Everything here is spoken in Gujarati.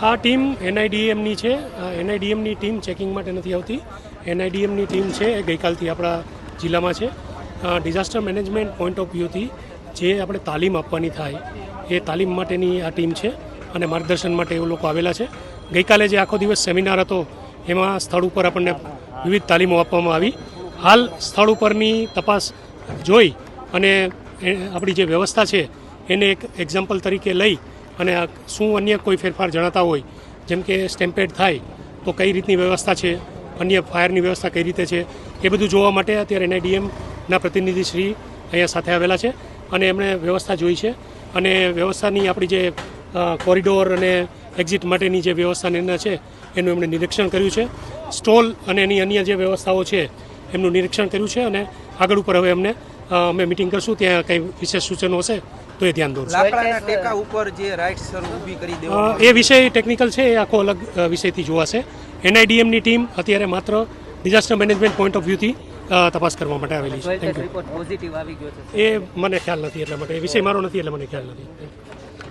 આ ટીમ એનઆઈડીએમની છે. એનઆઈડીએમની ટીમ ચેકિંગ માટે નથી આવતી. એનઆઈડીએમની ટીમ છે એ ગઈકાલથી આપણા જિલ્લામાં છે. ડિઝાસ્ટર મેનેજમેન્ટ પોઈન્ટ ઓફ વ્યૂથી જે આપણે તાલીમ આપવાની થાય એ તાલીમ માટેની આ ટીમ છે અને માર્ગદર્શન માટે એ લોકો આવેલા છે. ગઈકાલે જે આખો દિવસ સેમિનાર હતો એમાં સ્થળ ઉપર આપણને વિવિધ તાલીમો આપવામાં આવી. હાલ સ્થળ ઉપરની તપાસ જોઈ અને આપણી જે વ્યવસ્થા છે એને એક એક્ઝામ્પલ તરીકે લઈ અને શું અન્ય કોઈ ફેરફાર જણાતા હોય, જેમ કે સ્ટેમ્પેડ થાય તો કઈ રીતની વ્યવસ્થા છે, અન્ય ફાયરની વ્યવસ્થા કઈ રીતે છે, એ બધું જોવા માટે અત્યારે એનઆઈડીએમના પ્રતિનિધિશ્રી અહીંયા સાથે આવેલા છે અને એમણે વ્યવસ્થા જોઈ છે અને વ્યવસ્થાની આપણી જે કોરિડોર અને એક્ઝિટ માટેની જે વ્યવસ્થા છે એનું એમણે નિરીક્ષણ કર્યું છે. સ્ટોલ અને એની અન્ય જે વ્યવસ્થાઓ છે એમનું નિરીક્ષણ કર્યું છે અને આગળ ઉપર હવે અમે મિટિંગ કરશું, ત્યાં કંઈ વિશેષ સૂચનો હશે તો એ ધ્યાન દોરશું. લાકડાના ટેકા ઉપર જે રાઇટ્સ ઊભી કરી દેવામાં એ વિષય ટેકનિકલ છે, એ આખો અલગ વિષયથી જોવાશે. એનઆઈડીએમની ટીમ અત્યારે માત્ર ડિઝાસ્ટર મેનેજમેન્ટ પોઈન્ટ ઓફ વ્યૂથી તપાસ કરવા માટે આવેલી છે. એ મને ખ્યાલ નથી, એટલા માટે એ વિષય મારો નથી એટલે મને ખ્યાલ નથી.